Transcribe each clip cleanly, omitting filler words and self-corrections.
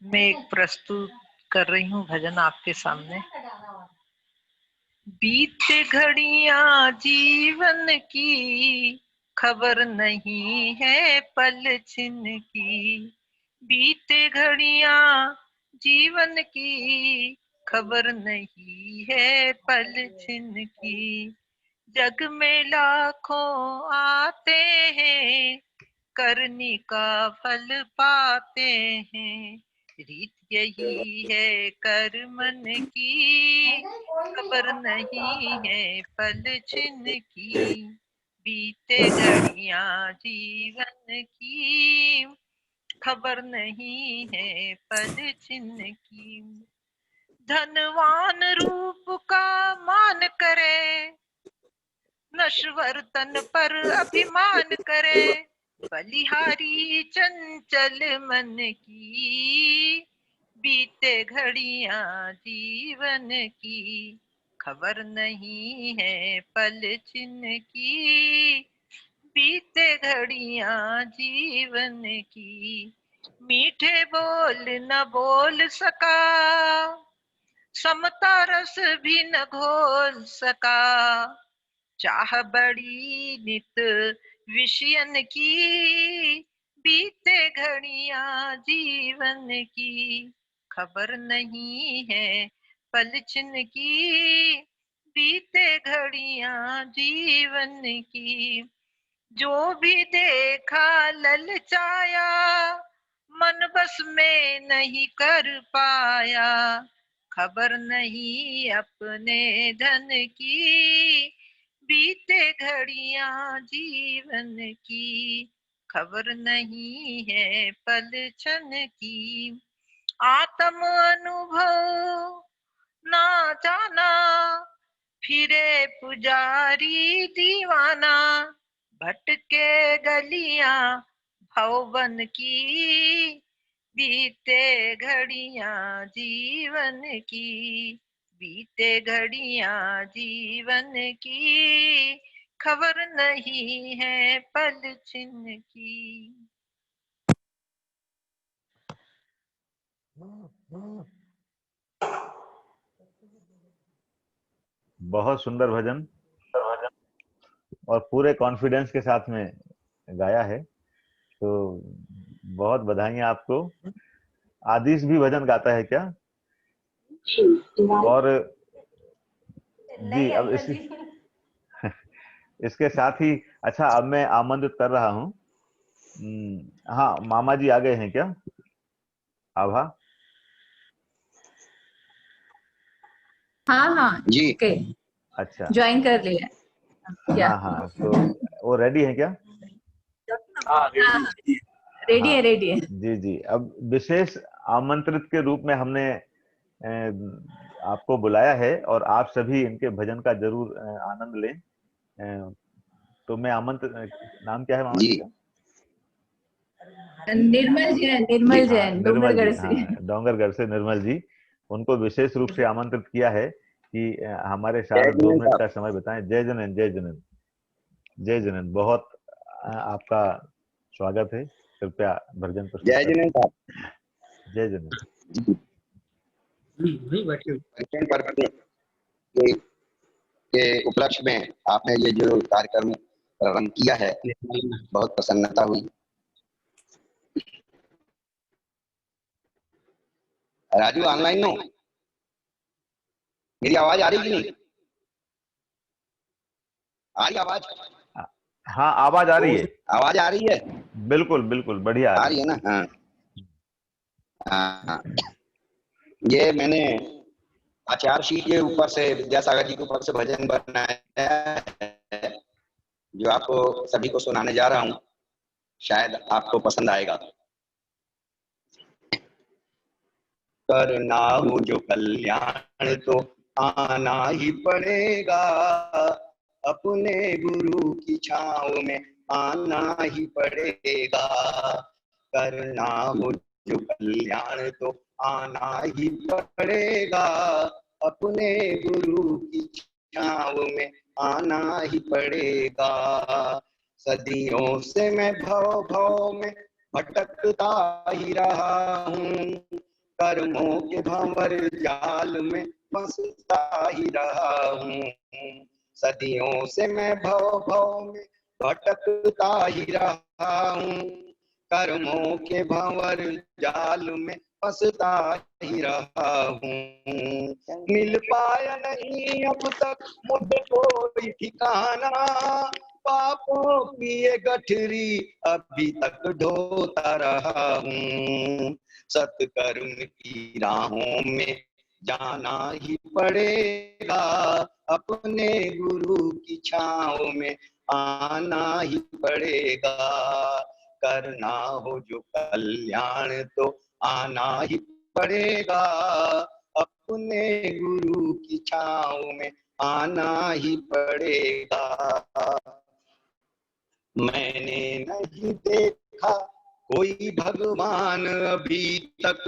मैं एक प्रस्तुत कर रही हूँ भजन आपके सामने। बीते घड़ियां जीवन की, खबर नहीं है पल छिन की। बीते घड़ियां जीवन की, खबर नहीं है पल छिन की। जग में लाखों आते हैं, करनी का फल पाते हैं। रीत यही है कर मन की, खबर नहीं है पल छिन की। बीते घड़ियां जीवन की, खबर नहीं है पल छिन की। धनवान रूप का मान करे, नश्वर तन पर अभिमान करे। बलिहारी चंचल मन की, बीते घड़ियां जीवन की, खबर नहीं है पल छिन की। बीते घड़ियां जीवन की, मीठे बोल न बोल सका, समता रस भी न घोल सका। चाह बड़ी नित विषयन की, बीते घड़ियां जीवन की, खबर नहीं है पल छिन की। बीते घड़ियां जीवन की, जो भी देखा ललचाया, मन बस में नहीं कर पाया। खबर नहीं अपने धन की, बीते घड़ियां जीवन की, खबर नहीं है पल क्षण की। आत्म अनुभव ना जाना, फिरे पुजारी दीवाना। भटके गलियां भवन की, बीते घड़ियां जीवन की, बीते घड़ियां जीवन की, खबर नहीं है पल छिन की। बहुत सुंदर भजन और पूरे कॉन्फिडेंस के साथ में गाया है, तो बहुत बधाइयां आपको। आदिश भी भजन गाता है क्या? और जी, अब इसके साथ ही अच्छा, अब मैं आमंत्रित कर रहा हूँ। हाँ, मामा जी आ गए हैं क्या? आभा? हाँ हाँ जी, ओके, अच्छा, ज्वाइन कर लिया। हाँ हाँ, तो वो रेडी है क्या? हाँ रेडी है, रेडी है। जी जी, अब विशेष आमंत्रित के रूप में हमने आपको बुलाया है और आप सभी इनके भजन का जरूर आनंद लें। तो मैं आमंत्रित, नाम क्या है मामा जी का? निर्मल जैन, निर्मल जैन, निर्मल जी, डोंगरगढ़ से। हाँ, डोंगरगढ़ से निर्मल जी, उनको विशेष रूप से आमंत्रित किया है कि हमारे साथ 2 मिनट का समय बताएं। जय जनन, जय जनन, जय जनन। बहुत आपका स्वागत है, कृपया भजन प्रस्तुत जय करें। जनन साहब। जय जनन। के उपलक्ष्य में आपने ये जो कार्यक्रम प्रारंभ किया है, बहुत प्रसन्नता हुई। राजू ऑनलाइन हो? मेरी आवाज आ रही कि नहीं? आ रही आवाज? हाँ, आवाज आ रही है। आवाज आ रही है? बिल्कुल बिल्कुल, बढ़िया आ रही है ना? हाँ हाँ, ये मैंने आचार शीट के ऊपर से, विद्यासागर जी के ऊपर से भजन बनाया है, जो आपको सभी को सुनाने जा रहा हूँ। शायद आपको पसंद आएगा। करना हो जो कल्याण तो आना ही पड़ेगा, अपने गुरु की छाँव में आना ही पड़ेगा। करना हो जो कल्याण तो आना ही पड़ेगा, अपने गुरु की छाँव में आना ही पड़ेगा। सदियों से मैं भव भव में भटकता ही रहा हूँ, कर्मों के भंवर जाल में फंसता ही रहा हूँ। सदियों से मैं भव भव में भटकता ही रहा हूँ। कर्मों के भंवर जाल में फंसता ही रहा हूँ। मिल पाया नहीं अब तक मुझे कोई ठिकाना, पापों की ये गठरी अभी तक ढोता रहा हूँ। सत्कर्म की राहों में जाना ही पड़ेगा, अपने गुरु की छाँव में आना ही पड़ेगा। करना हो जो कल्याण तो आना ही पड़ेगा, अपने गुरु की छाँव में आना ही पड़ेगा। मैंने नहीं देखा कोई भगवान अभी तक,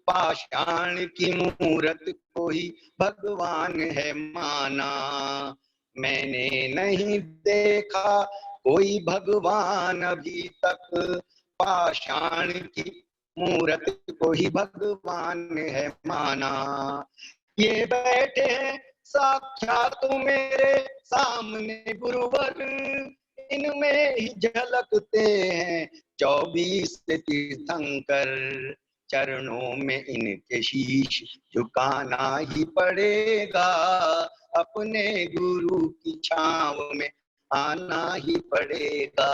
पाषाण की मूरत को ही भगवान है माना। मैंने नहीं देखा कोई भगवान अभी तक, पाषाण की मूरत को ही भगवान है माना। ये बैठे हैं साक्षात मेरे सामने गुरुवर, इनमें ही झलकते हैं 24 तीर्थंकर। चरणों में इनके शीश झुकाना ही पड़ेगा, अपने गुरु की छाँव में आना ही पड़ेगा।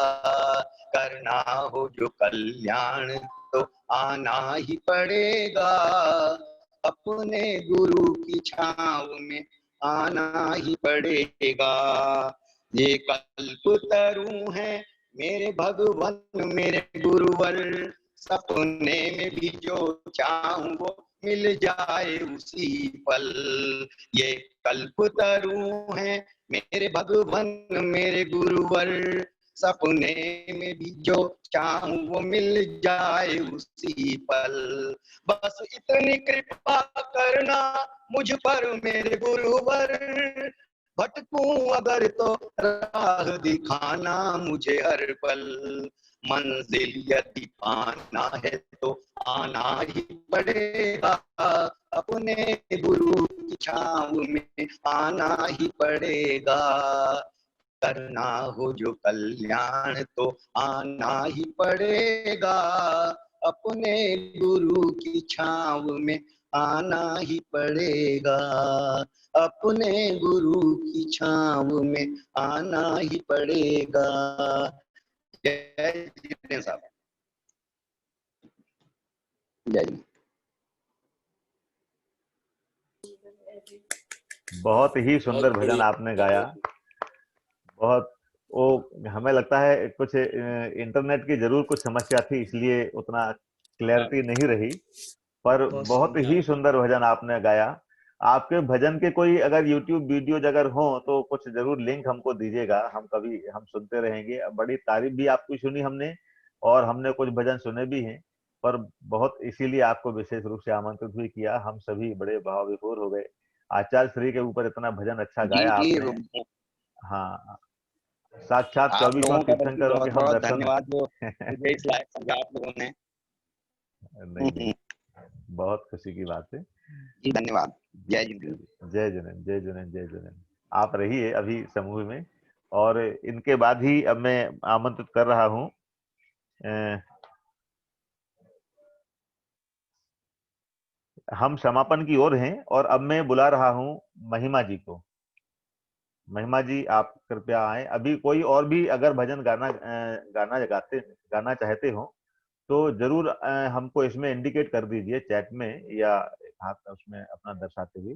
करना हो जो कल्याण तो आना ही पड़ेगा, अपने गुरु की छाँव में आना ही पड़ेगा। ये कल्पतरु हैं मेरे भगवान मेरे गुरुवर, सपने में भी जो चाहूं वो मिल जाए उसी पल। ये कल्पतरु हैं मेरे भगवान मेरे गुरुवर, सपने में भी जो चाहूं वो मिल जाए उसी पल। बस इतनी कृपा करना मुझ पर मेरे गुरुवर, भटकूं अगर तो राह दिखाना मुझे हर पल। मंजिल यदि पाना है तो आना ही पड़ेगा, अपने गुरु की छाँव में आना ही पड़ेगा। करना हो जो कल्याण तो आना ही पड़ेगा, अपने गुरु की छाँव में आना ही पड़ेगा, अपने गुरु की छाँव में आना ही पड़ेगा। जय जितेंद्र साहब, जय जी। बहुत ही सुंदर भजन आपने गाया। बहुत वो हमें लगता है कुछ इंटरनेट की जरूर कुछ समस्या थी, इसलिए उतना क्लैरिटी नहीं रही, पर बहुत ही सुंदर भजन आपने गाया। आपके भजन के कोई अगर YouTube वीडियोज अगर हो तो कुछ जरूर लिंक हमको दीजिएगा, हम कभी हम सुनते रहेंगे। बड़ी तारीफ भी आपकी सुनी हमने, और हमने कुछ भजन सुने भी हैं, पर बहुत इसीलिए आपको विशेष रूप से आमंत्रित भी किया। हम सभी बड़े भाव विभोर हो गए, आचार्य श्री के ऊपर इतना भजन अच्छा गाया आपने। हाँ, साक्षात आप 24 लोगों का तीर्थंकरों के बहुत हम बहुत दर्शन धन्यवाद जो मुझे इस लायक समझा आप लोगों ने। नहीं नहीं, बहुत खुशी की बात है जी धन्यवाद। जय जी। जय जनन जय जनन जय जनन। आप रहिए अभी समूह में, और इनके बाद ही अब मैं आमंत्रित कर रहा हूँ हम समापन की ओर हैं, और अब मैं बुला रहा हूँ महिमा जी को। महिमा जी आप कृपया आए। अभी कोई और भी अगर भजन गाना चाहते हो तो जरूर हमको इसमें इंडिकेट कर दीजिए चैट में, या हाथ उसमें अपना दर्शाते हुए।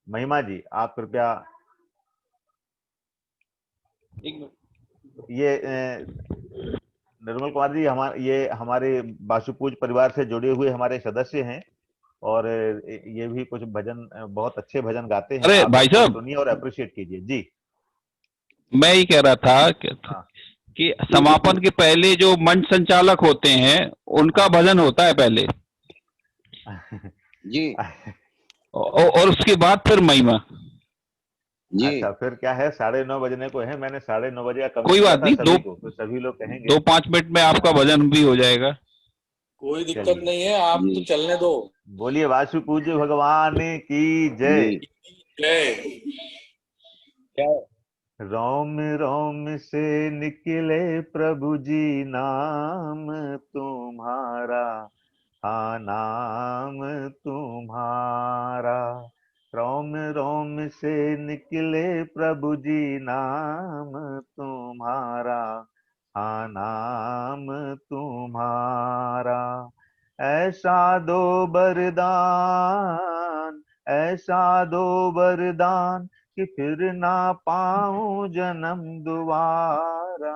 महिमा जी आप कृपया। ये निर्मल कुमार जी हमारे बासुपूज परिवार से जुड़े हुए हमारे सदस्य हैं, और ये भी कुछ भजन बहुत अच्छे भजन गाते हैं। अरे आप भाई साहब, सुनिए और अप्रिशिएट कीजिए जी। मैं ही कह रहा था हाँ कि समापन के पहले जो मंच संचालक होते हैं उनका भजन होता है पहले, जी और उसके बाद फिर महिमा। जी अच्छा, फिर क्या है, 9:30 बजने को है, मैंने 9:30 बजे का कोई कमिट किया बात था नहीं, सभी को, तो सभी लोग कहेंगे। 2-5 मिनट में आपका भजन भी हो जाएगा। कोई दिक्कत चलिए। नहीं है, आप तो चलने दो। बोलिए वासु पूज्य भगवान की जय। जय। जय। रोम रोम से निकले प्रभु जी नाम तुम्हारा, हाँ नाम तुम्हारा। रोम रोम से निकले प्रभु जी नाम तुम्हारा, हाँ नाम तुम्हारा। ऐसा दो वरदान, ऐसा दो वरदान कि फिर ना पाऊं जन्म दोबारा।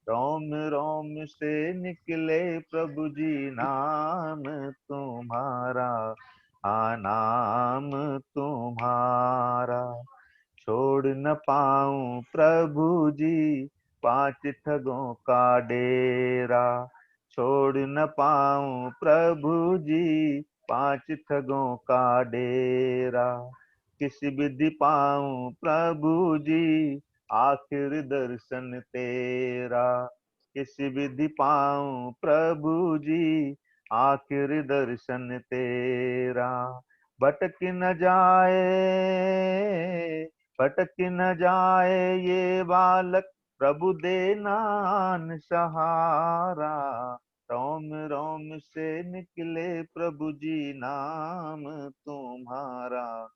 रोम रोम से निकले प्रभु जी नाम तुम्हारा, हाँ नाम तुम्हारा। छोड़ न पाऊं प्रभु जी पांच ठगों का डेरा, छोड़ न पाऊं प्रभु जी पांच ठगों का डेरा। किस विधि पाऊं प्रभु जी आखिर दर्शन तेरा, किस विधि पाऊं प्रभु जी आखिर दर्शन तेरा। भटक न जाए, भटक न जाए ये बालक, प्रभु देना अन सहारा। रोम रोम से निकले प्रभु जी नाम तुम्हारा,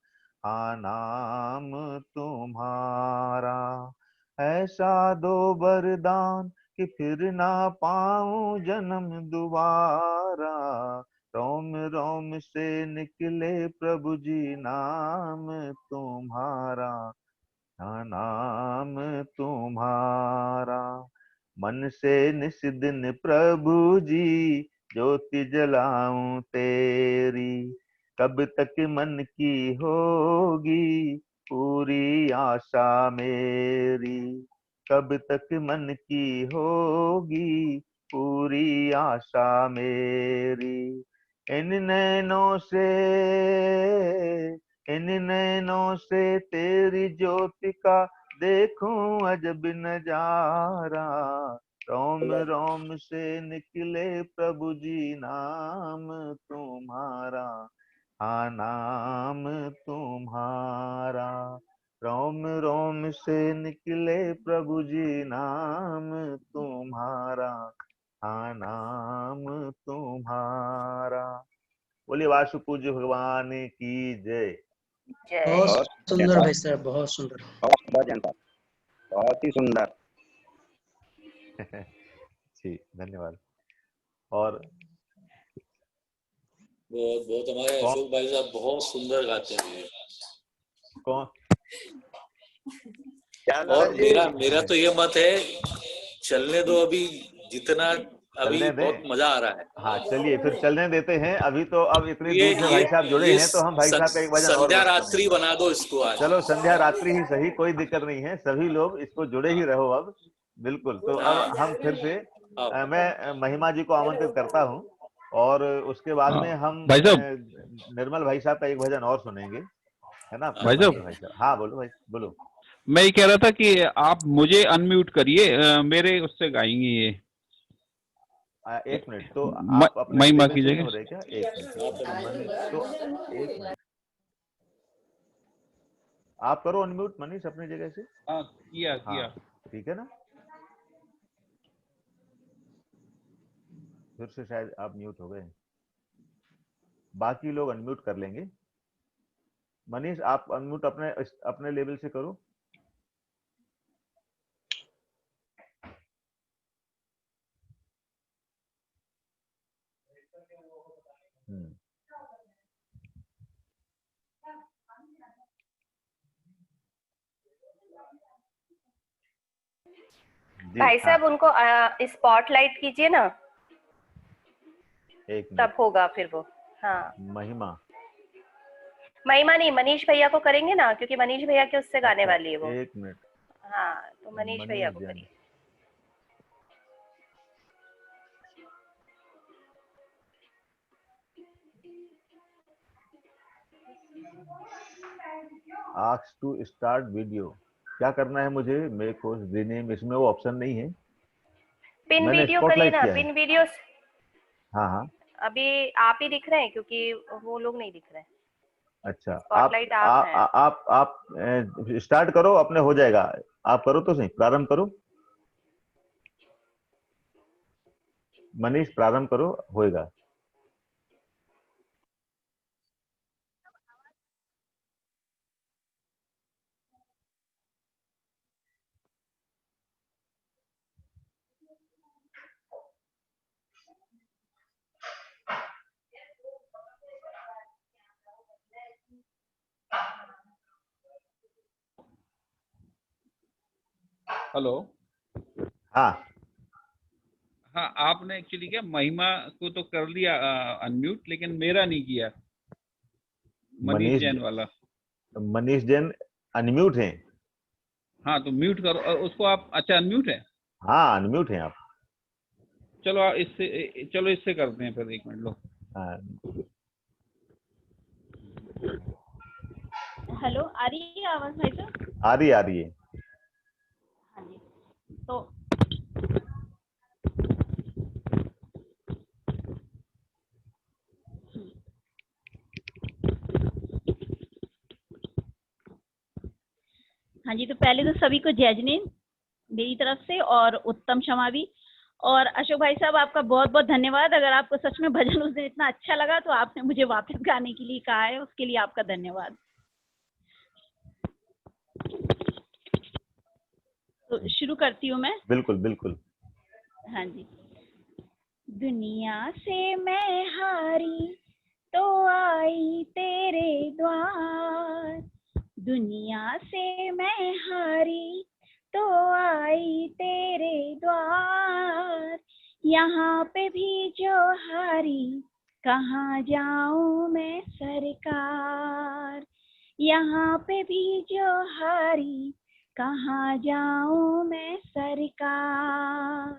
हाँ नाम तुम्हारा। ऐसा दो वरदान कि फिर ना पाऊं जन्म दोबारा। रोम रोम से निकले प्रभु जी नाम तुम्हारा, हाँ नाम तुम्हारा। मन से निस दिन प्रभु जी ज्योति जलाऊं तेरी, कब तक मन की होगी पूरी आशा मेरी, कब तक मन की होगी पूरी आशा मेरी। इन नैनों से, इन नैनों से तेरी ज्योति का देखूं अजब नजारा। रोम रोम से निकले प्रभु जी नाम तुम्हारा, हाँ नाम तुम्हारा। रोम रोम से निकले प्रभु जी नाम तुम्हारा, हाँ नाम तुम्हारा। बोलिए वासु पूज्य भगवान की जय। बहुत सुंदर भाई साहब, बहुत सुंदर। बहुत ही सुंदर। जी धन्यवाद। और बहुत बहुत हमारे अशोक भाई साहब बहुत सुंदर गाते हैं। कौन? और मेरा तो ये मत है, चलने दो अभी, जितना अभी बहुत मजा आ रहा है। हाँ चलिए फिर चलने देते हैं। अभी तो अब इतनी ये दूर से भाई साहब जुड़े हैं तो हम भाई साहब का एक भजन और संध्या सुनेंगे। रात्रि बना दो इसको आज। चलो संध्या रात्रि ही सही, कोई दिक्कत नहीं है, सभी लोग इसको जुड़े ही रहो अब। बिल्कुल। तो अब हम फिर से मैं महिमा जी को आमंत्रित करता हूँ और उसके बाद में हम भाई साहब, निर्मल भाई साहब का एक भजन और सुनेंगे, है ना? भाई साहब, हाँ बोलो भाई, बोलो। मैं ये कह रहा था कि आप मुझे अनम्यूट करिए, मेरे उससे गाएंगे ये। एक मिनट, तो आप अपने महिमा लेवल की से नहीं जगह हो रहे क्या? एक मिनट तो एक मिनट आप करो अनम्यूट मनीष अपनी जगह से। हाँ किया। ठीक है ना? फिर से शायद आप म्यूट हो गए, बाकी लोग अनम्यूट कर लेंगे। मनीष आप अनम्यूट अपने अपने लेवल से करो। भाई साहब उनको स्पॉटलाइट कीजिए ना, एक तब होगा फिर वो। हाँ महिमा नहीं, मनीष भैया को करेंगे ना, क्योंकि मनीष भैया के उससे गाने वाली है वो। एक मिनट। हाँ तो मनीष भैया को करिए। आस्क टू स्टार्ट वीडियो, क्या करना है मुझे? मेरे को रीनेम, इसमें वो ऑप्शन नहीं है। पिन वीडियो करिए ना, पिन वीडियो। हाँ हाँ। अभी आप ही दिख रहे हैं क्योंकि वो लोग नहीं दिख रहे हैं। अच्छा, स्पॉटलाइट आप हैं। आप स्टार्ट करो, अपने हो जाएगा। आप करो तो सही, प्रारंभ करो मनीष, प्रारंभ करो, होएगा। हेलो। हाँ हाँ, आपने एक्चुअली क्या महिमा को तो कर लिया अनम्यूट, लेकिन मेरा नहीं किया, मनीष जैन वाला। मनीष जैन अनम्यूट हैं। हाँ, तो म्यूट करो उसको आप। अच्छा, अनम्यूट है। हाँ अनम्यूट हैं आप। चलो इससे करते हैं फिर, 1 मिनट लो। हाँ। हेलो, आ रही है आवाज भाई साहब? आ रही है। हाँ जी। तो हाँ जी, तो पहले तो सभी को जय जिनेंद्र मेरी तरफ से, और उत्तम क्षमा भी। और अशोक भाई साहब, आपका बहुत बहुत धन्यवाद। अगर आपको सच में भजन उस दिन इतना अच्छा लगा तो आपने मुझे वापस गाने के लिए कहा है, उसके लिए आपका धन्यवाद। तो शुरू करती हूँ मैं। बिल्कुल बिल्कुल। हाँ जी। दुनिया से मैं हारी तो आई तेरे द्वार, दुनिया से मैं हारी तो आई तेरे द्वार, यहाँ पे भी जो हारी कहाँ जाऊँ मैं सरकार, यहाँ पे भी जो हारी कहाँ जाऊँ मैं सरकार।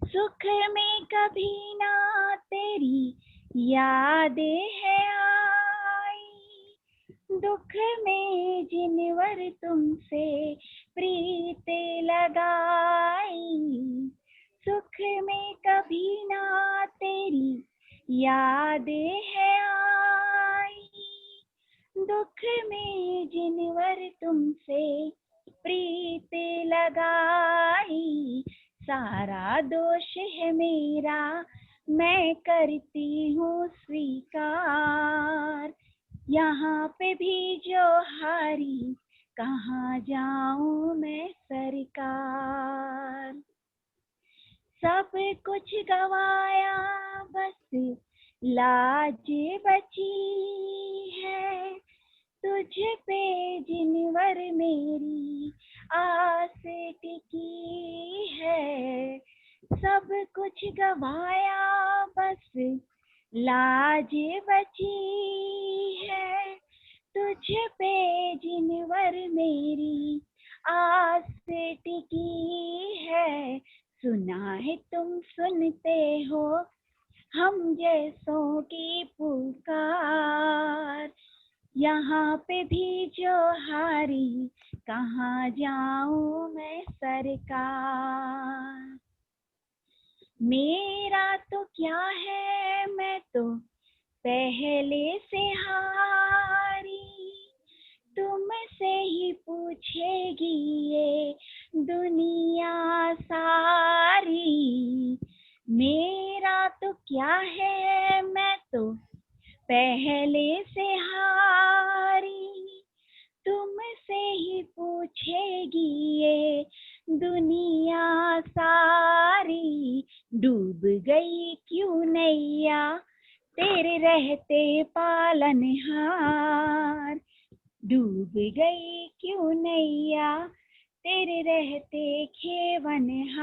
सुख में कभी ना तेरी यादें है आई, दुख में जिनवर तुमसे प्रीत लगाई, सुख में कभी ना तेरी यादें है आई, दुख में जिनवर तुमसे प्रीत लगाई, सारा दोष है मेरा मैं करती हूँ स्वीकार, यहाँ पे भी जो हारी कहाँ जाऊँ मैं सरकार। सब कुछ गवाया बस लाज बची है, तुझ पे जिनवर मेरी आस टिकी है, सब कुछ गवाया बस लाज बची है, तुझ पे जिनवर मेरी आस टिकी है, सुना है तुम सुनते हो हम जैसों की पुकार, यहाँ पे भी जो हारी कहाँ जाऊँ मैं सरकार। मेरा तो क्या है मैं तो पहले से हारी, तुमसे ही पूछेगी ये दुनिया सारी, मेरा तो क्या है मैं तो पहले से हारी, तुमसे ही पूछेगी ये दुनिया सारी, डूब गई क्यों नैया तेरे रहते पालनहार, डूब गई क्यों नैया तेरे रहते खेवनहार,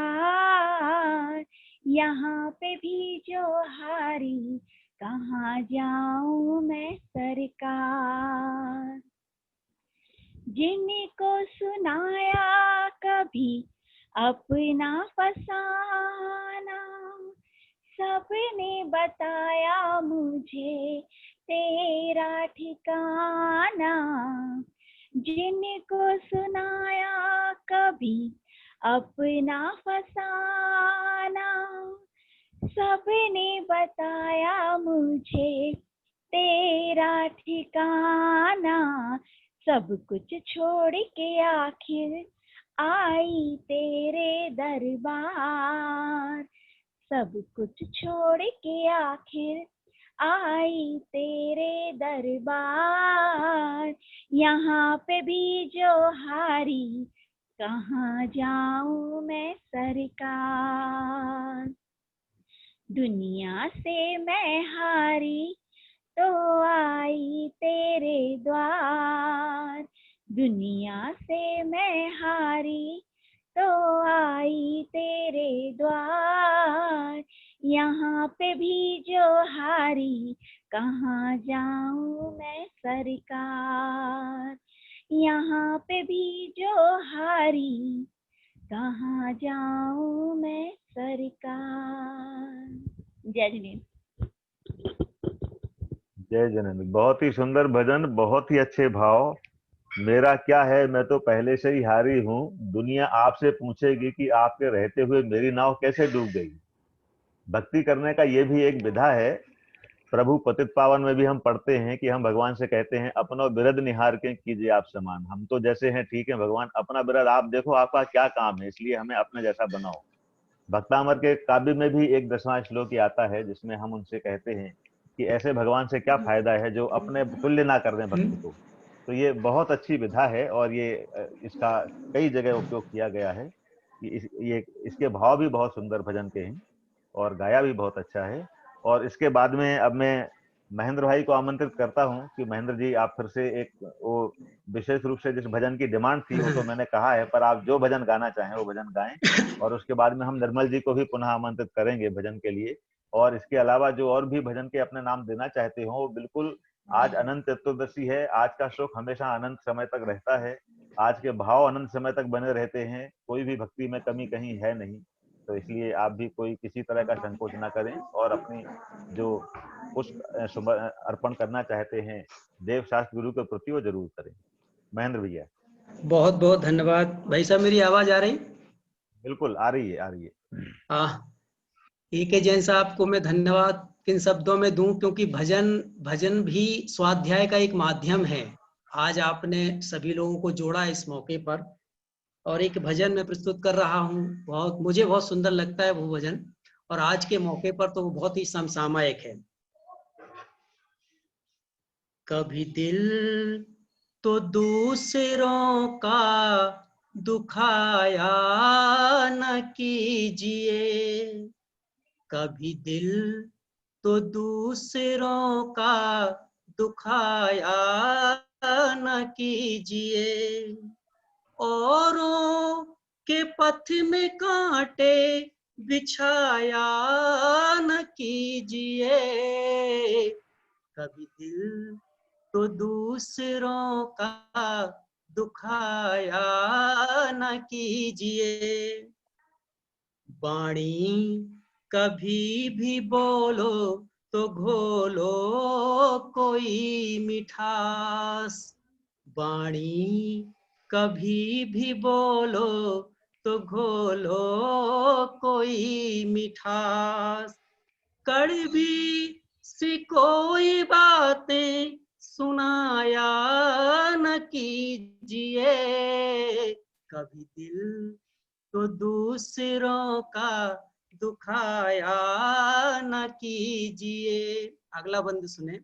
यहाँ पे भी जो हारी कहाँ जाऊँ मैं सरकार। जिनको सुनाया कभी अपना फसाना, सबने बताया मुझे तेरा ठिकाना, जिनको सुनाया कभी अपना फसाना, सबने बताया मुझे तेरा ठिकाना, सब कुछ छोड़ के आखिर आई तेरे दरबार, सब कुछ छोड़ के आखिर आई तेरे दरबार। यहाँ पे भी जो हारी कहाँ जाऊं मैं सरकार, दुनिया से मैं हारी तो आई तेरे द्वार, दुनिया से मैं हारी तो आई तेरे द्वार। यहाँ पे भी जो हारी कहाँ जाऊं मैं सरकार, यहाँ पे भी जो हारी कहाँ जाऊं मैं सरकार। जय जिनेंद्र। जय जिनेंद्र, बहुत ही सुंदर भजन, बहुत ही अच्छे भाव। मेरा क्या है, मैं तो पहले से ही हारी हूँ, दुनिया आपसे पूछेगी कि आपके रहते हुए मेरी नाव कैसे डूब गई। भक्ति करने का ये भी एक विधा है। प्रभु पतित पावन में भी हम पढ़ते हैं कि हम भगवान से कहते हैं अपना बिरद निहार के कीजिए आप समान। हम तो जैसे हैं ठीक है भगवान, अपना बिरद आप देखो आपका क्या काम है, इसलिए हमें अपने जैसा बनाओ। भक्तामर के काव्य में भी एक 10वां श्लोक ही आता है जिसमें हम उनसे कहते हैं कि ऐसे भगवान से क्या फायदा है जो अपने तुल्य ना कर दें भक्त को। तो ये बहुत अच्छी विधा है और ये इसका कई जगह उपयोग किया गया है कि ये इसके भाव भी बहुत सुंदर भजन के हैं और गाया भी बहुत अच्छा है। और इसके बाद में अब मैं महेंद्र भाई को आमंत्रित करता हूं कि महेंद्र जी आप फिर से एक वो विशेष रूप से जिस भजन की डिमांड थी वो तो मैंने कहा है, पर आप जो भजन गाना चाहें वो भजन गाएं। और उसके बाद में हम निर्मल जी को भी पुनः आमंत्रित करेंगे भजन के लिए। और इसके अलावा जो और भी भजन के अपने नाम देना चाहते हो वो बिल्कुल, आज अनंत चतुर्दशी है, आज का शोक हमेशा अनंत समय तक रहता है, आज के भाव अनंत समय तक बने रहते हैं, कोई भी भक्ति में कमी कहीं है नहीं। तो इसलिए आप भी कोई किसी तरह का संकोच ना करें और अपनी जो पुष्प अर्पण करना चाहते हैं देव शास्त्र गुरु के प्रति वो जरूर करें। महेंद्र भैया। बहुत बहुत धन्यवाद भाई साहब। मेरी आवाज आ रही? बिल्कुल आ रही है, आ रही है। ठीक है जैन साहब को मैं धन्यवाद किन शब्दों में दूं, क्योंकि भजन भी स्वाध्याय का एक माध्यम है। आज आपने सभी लोगों को जोड़ा इस मौके पर और एक भजन मैं प्रस्तुत कर रहा हूं। मुझे बहुत सुंदर लगता है वो भजन, और आज के मौके पर तो वो बहुत ही समसामयिक है। कभी दिल तो दूसरों का दुखाया न कीजिए, कभी दिल तो दूसरों का दुखाया न कीजिए, औरों के पथ में कांटे बिछाया न कीजिए, कभी दिल तो दूसरों का दुखाया न कीजिए। वाणी कभी भी बोलो तो घोलो कोई मिठास, वाणी कभी भी बोलो तो घोलो कोई मिठास, कड़वी सी कोई बातें सुनाया न कीजिए, कभी दिल तो दूसरों का दुखाया न कीजिए। अगला बंद सुने।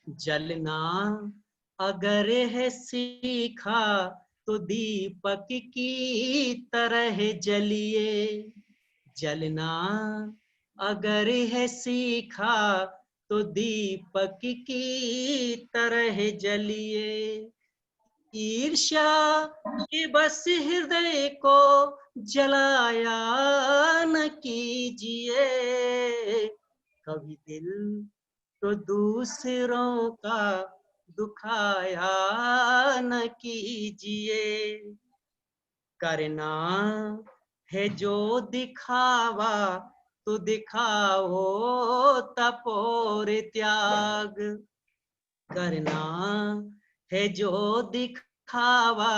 जलना अगर है सीखा तो दीपक की तरह जलिए, जलना अगर है सीखा तो दीपक की तरह जलिए, ईर्ष्या के बस हृदय को जलाया न कीजिए, कभी दिल तो दूसरों का दुखाया न कीजिए, करना है जो दिखावा तो दिखाओ तपोर त्याग, करना है जो दिखावा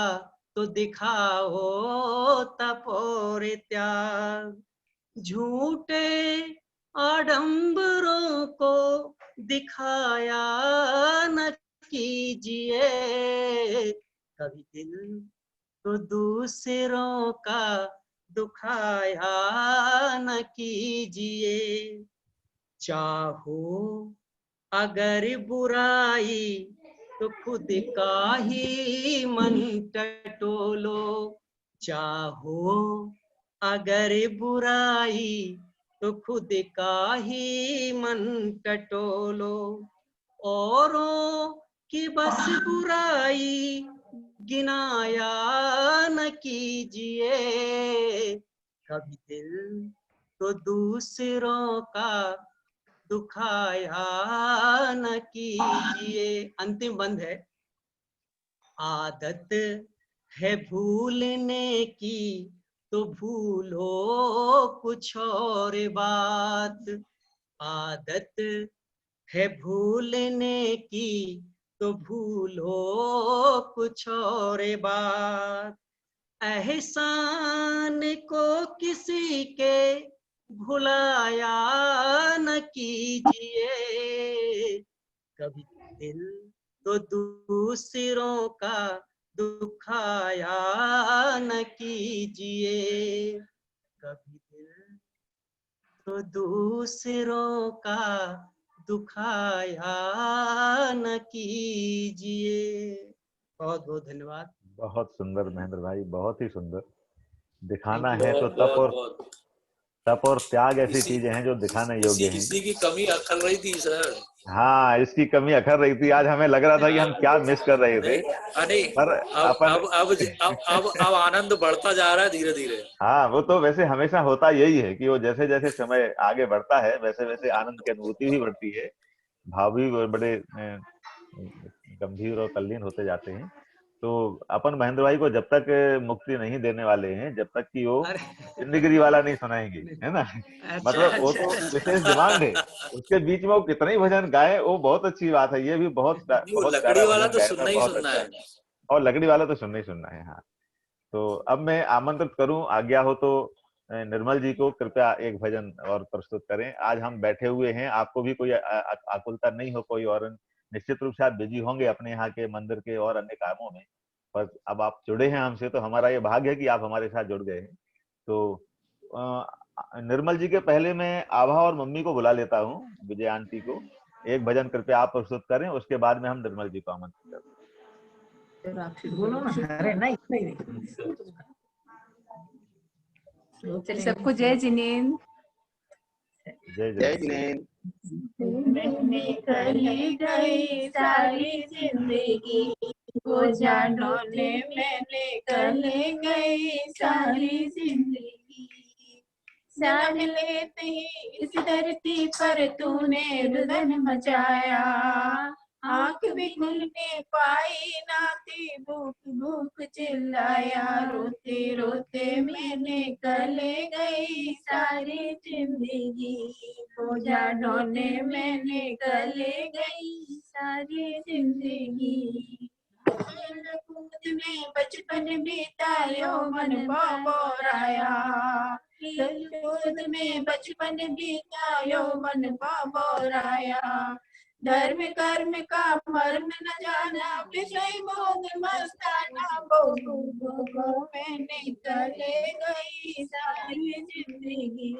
तो दिखाओ तपोर त्याग, झूठे आडंबरों को दिखाया न कीजिए, कभी दिल तो दूसरों का दुखाया न कीजिए। चाहो अगर बुराई तो खुद का ही मन टटोलो, चाहो अगर बुराई तो खुद का ही मन टटोलो। औरों की बस बुराई गिनाया न कीजिए, कभी दिल तो दूसरों का दुखाया न कीजिए। अंतिम बंद है। आदत है भूलने की तो भूलो कुछ और बात, आदत है भूलने की तो भूलो कुछ और बात। एहसान को किसी के भुलाया न कीजिए, कभी दिल तो दूसरों का दुखाया न कीजिए, कभी दिल तो दूसरों का दुखाया न कीजिए। बहुत बहुत धन्यवाद। बहुत सुंदर महेंद्र भाई, बहुत ही सुंदर। दिखाना Thank you, है तो बहुत तप और त्याग ऐसी इसी चीजें हैं जो दिखाने योग्य हैं। इसी की कमी अखर रही थी सर। हाँ, इसकी कमी अखर रही थी। आज हमें लग रहा था कि हम क्या मिस कर रहे थे, नहीं, पर अपन अब आनंद बढ़ता जा रहा है धीरे धीरे। हाँ, वो तो वैसे हमेशा होता यही है कि वो जैसे जैसे समय आगे बढ़ता है वैसे वैसे आनंद की अनुभूति भी बढ़ती है, भाव भी बड़े गंभीर और तल्लीन होते जाते हैं। तो अपन महेंद्र भाई को जब तक मुक्ति नहीं देने वाले हैं, जब तक कि वो जिंदगी वाला नहीं सुनाएंगे, है ना। मतलब वो तो विशेष डिमांड है, उसके बीच में वो कितने ही भजन गाए, वो बहुत अच्छी बात है। ये भी बहुत बहुत लकड़ी प्यारा वाला भजन तो गाया था, सुनना ही बहुत सुनना अच्छा। है। और लकड़ी वाला तो सुनना ही सुनना है। हाँ, तो अब मैं आमंत्रित करूं, आज्ञा हो तो निर्मल जी को, कृपया एक भजन और प्रस्तुत करें। आज हम बैठे हुए हैं, आपको भी कोई आकुलता नहीं हो कोई, और निश्चित रूप से आप बिजी होंगे अपने यहाँ के मंदिर के और अन्य कामों में, पर अब आप जुड़े हैं हमसे, तो हमारा ये भाग्य है कि आप हमारे साथ जुड़ गए हैं। तो निर्मल जी के पहले मैं आभा और मम्मी को बुला लेता हूँ, विजय आंटी को। एक भजन कृपया आप प्रस्तुत करें, उसके बाद में हम निर्मल जी को आमंत्रित करें। बोलो ना। अरे नहीं नहीं, चलिए सबको जय जिनेन्द्र। जय जय जिनेन्द्र। निकली गई सारी जिंदगी, बोझा ढोने में निकल गई सारी जिंदगी। जान लेते ही इस धरती पर तूने रुदन मचाया, आंख भी खुलने पाई ना थी, भूख भूख चिल्लाया। रोते रोते मैं निकल गई सारी जिंदगी, बोझा ढोने में निकल गई सारी जिंदगी। कूद में बचपन बीता यौवन बाबोराया, कूद में बचपन बीता यौवन बाबोराया। धर्म कर्म का मर्म न जाना, विषय बोध मस्ताना, भोगों में निकल गई सारी जिंदगी,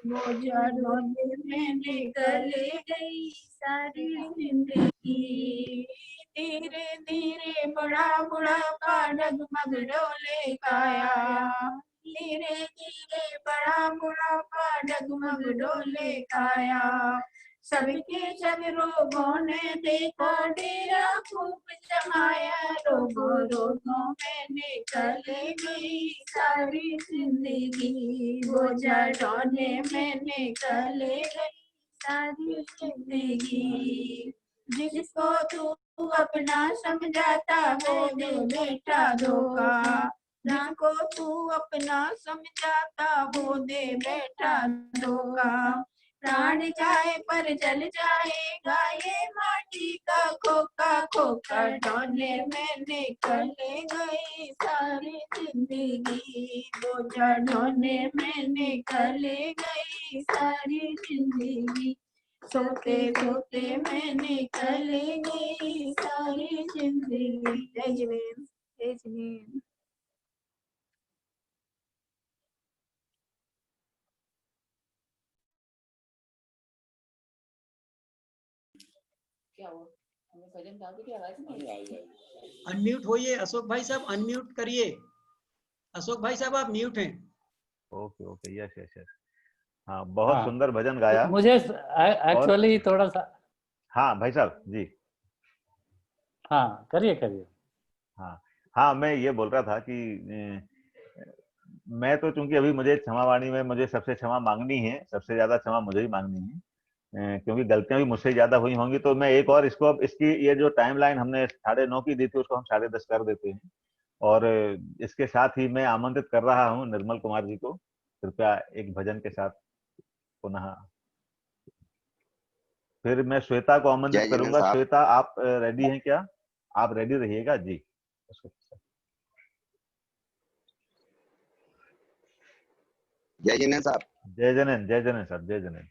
बोझा ढोने में निकल गई सारी जिंदगी। धीरे धीरे बड़ा बुढ़ापा डगमग डोले काया, धीरे धीरे बड़ा बुढ़ापा डगमग डोले काया। सबके सब रोगों ने देखो डेरा खूब जमाया, रोगों रोगों में निकल गई सारी जिंदगी, बोझा ढोने में निकल गई सारी जिंदगी। जिसको तू अपना समझाता वो दे बेटा धोखा, जिसको तू अपना समझाता वो दे बेटा धोखा। प्राण जाए पर जल जाएगा ये माटी का खोखा खोखा ढोने में निकल गई सारी जिंदगी बोझा ढोने में निकल गई सारी जिंदगी सोते सोते में निकल गई सारी जिंदगी। जय जिनेंद्र, जय जिनेंद्र। क्या हुआ? हमें भजन गा की आवाज नहीं आई। अनम्यूट होइए अशोक भाई साहब, अनम्यूट करिए। अशोक भाई साहब आप म्यूट हैं। Okay okay, yes yes yes. हाँ, बहुत सुंदर भजन गाया। तो मुझे एक्चुअली थोड़ा सा, हाँ भाई साहब जी, हाँ करिए करिए। हाँ हाँ, मैं ये बोल रहा था कि मैं तो चूंकि अभी मुझे क्षमावाणी में मुझे सबसे क्षमा मांगनी है, सबसे ज्यादा क्षमा मुझे ही मांगनी है, क्योंकि गलतियां भी मुझसे ज्यादा हुई होंगी। तो मैं एक और इसको, अब इसकी ये जो टाइमलाइन हमने 9:30 की दी थी उसको हम 10:30 कर देते हैं। और इसके साथ ही मैं आमंत्रित कर रहा हूँ निर्मल कुमार जी को, कृपया एक भजन के साथ पुनः। फिर मैं श्वेता को आमंत्रित करूंगा। श्वेता, आप रेडी हैं क्या? आप रेडी रहिएगा जी। जय जिनेंद्र साहब। जय जिनेंद्र, जय जिनेंद्र साहब, जय जिनेंद्र।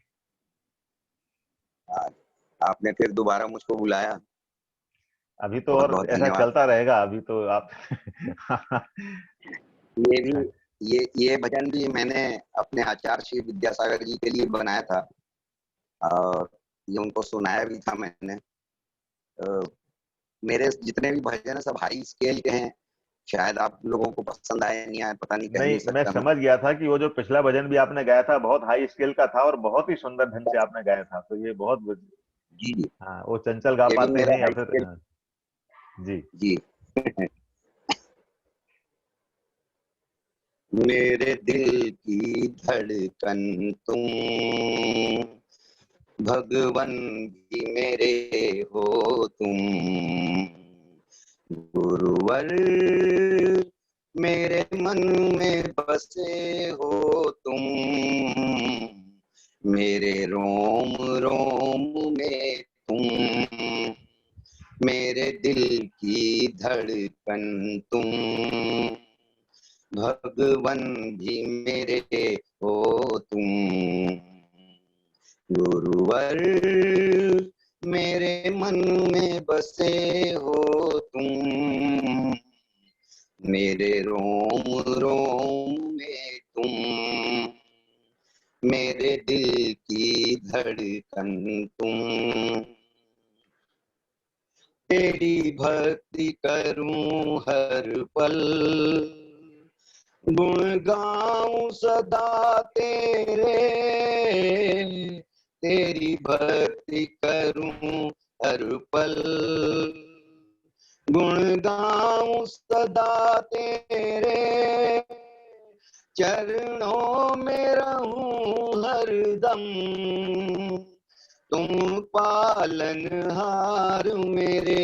आपने फिर दोबारा मुझको बुलाया। अभी तो और ऐसा चलता रहेगा अभी तो आप ये भजन भी मैंने अपने आचार्य श्री विद्यासागर जी के लिए बनाया था और ये उनको सुनाया भी था मैंने। मेरे जितने भी भजन है सब हाई स्केल के हैं, शायद आप लोगों को पसंद आए नहीं आए पता नहीं, कह नहीं सकता। मैं समझ गया था कि वो जो पिछला भजन भी आपने गाया था बहुत हाई स्केल का था और बहुत ही सुंदर ढंग से आपने गाया था, तो ये बहुत जी जी, हाँ, वो चंचल गा पाते हैं या फिर जी जी मेरे दिल की धड़कन तुम, भगवन भी मेरे हो तुम, गुरुवर मेरे मन में बसे हो तुम, मेरे रोम रोम में तुम, मेरे दिल की धड़कन तुम, भगवन भी मेरे हो तुम, गुरुवर मेरे मन में बसे हो तुम, मेरे रोम रोम में तुम, मेरे दिल की धड़कन तुम, तेरी भक्ति करूं हर पल, गुण गाऊं सदा तेरे, तेरी भक्ति करूं हर पल, गुण गाऊं सदा तेरे, चरणों में रहूं हरदम, तुम पालनहार मेरे,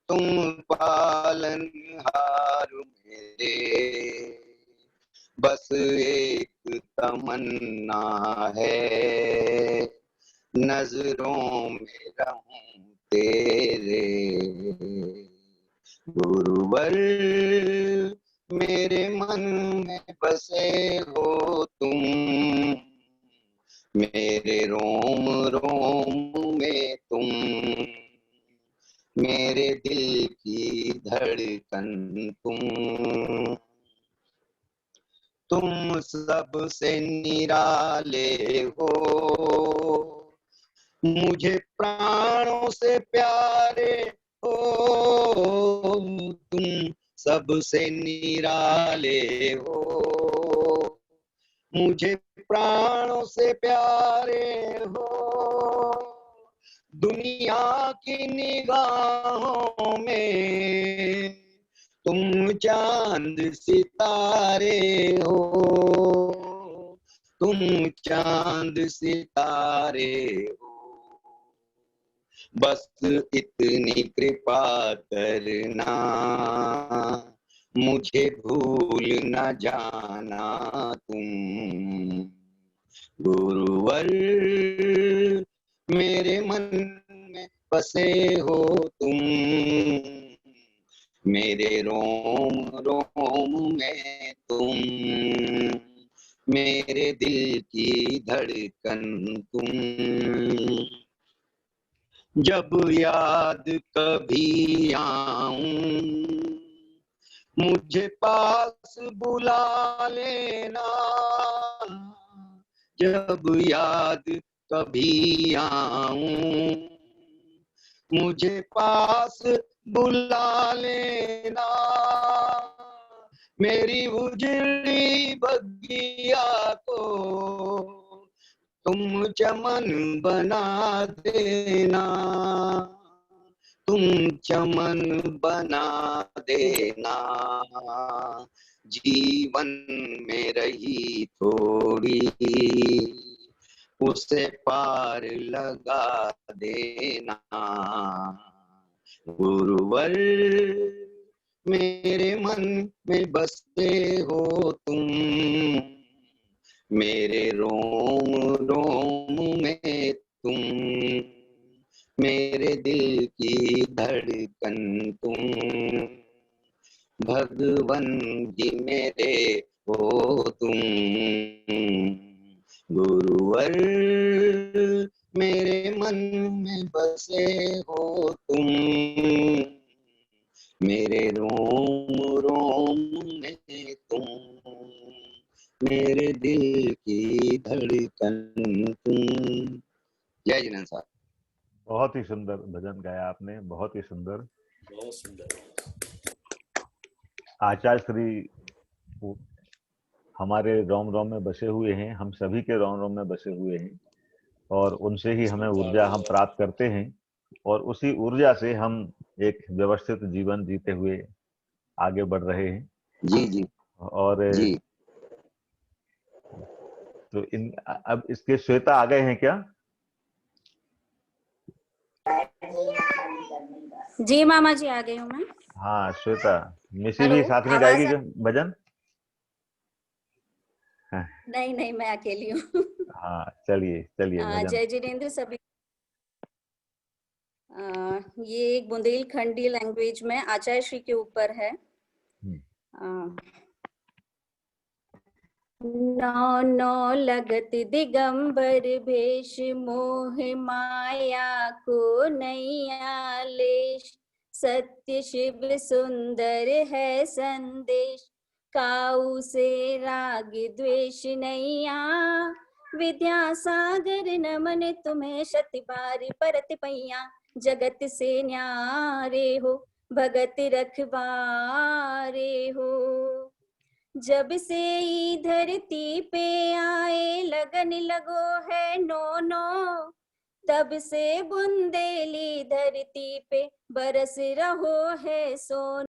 तुम पालनहार मेरे, बस एक तमन्ना है, नजरों में रहूं तेरे, गुरुवर मेरे मन में बसे हो तुम, मेरे रोम रोम में तुम, मेरे दिल की धड़कन तुम सबसे निराले हो, मुझे प्राणों से प्यारे हो, तुम सबसे निराले हो, मुझे प्राणों से प्यारे हो, दुनिया की निगाहों में तुम चांद सितारे हो, तुम चांद सितारे हो, बस इतनी कृपा करना, मुझे भूल न जाना तुम, गुरुवर मेरे मन में बसे हो तुम, मेरे रोम रोम में तुम, मेरे दिल की धड़कन तुम। जब याद कभी आऊं मुझे पास बुला लेना, जब याद कभी आऊं मुझे पास बुला लेना, मेरी उजड़ी बगिया को तुम चमन बना देना, तुम चमन बना देना। जीवन में रही थोड़ी उसे पार लगा देना। गुरुवर मेरे मन में बसते हो तुम, मेरे रोम रोम में तुम, मेरे दिल की धड़कन तुम। भगवन जी मेरे हो तुम, गुरुवर मेरे मन में बसे हो तुम, मेरे रोम रोम में तुम, मेरे दिल की धड़कन तुम। जय जिनेंद्र साहब। बहुत ही सुंदर भजन गाया आपने, बहुत ही सुंदर, बहुत सुंदर। आचार्य श्री हमारे रोम रोम में बसे हुए हैं, हम सभी के रोम रोम में बसे हुए हैं, और उनसे ही हमें ऊर्जा हम प्राप्त करते हैं, और उसी ऊर्जा से हम एक व्यवस्थित जीवन जीते हुए आगे बढ़ रहे हैं। जी जी। और जी। तो इन अब इसके श्वेता आ गए हैं क्या? जी मामा जी आ गई हूँ मैं। हाँ श्वेता, मिसी हेलो, भी साथ में आवाज गाएगी क्या भजन? हाँ, नहीं नहीं, मैं अकेली हूँ। हाँ चलिए चलिए भजन। जय जिनेंद्र सभी। ये एक बुंदेलखंडी लैंग्वेज में आचार्य श्री के ऊपर है। नौ नौ लगत दिगंबर भेष, मोह माया को नैया लेश, सत्य शिव सुंदर है संदेश, काऊ से राग द्वेष नैया, विद्या सागर नमन तुम्हें शत बार परत पैया, जगत से न्यारे हो भगत रखवारे हो। जब से ई धरती पे आए लगन लगो है नो नो, तब से बुंदेली धरती पे बरस रहो है सोनो।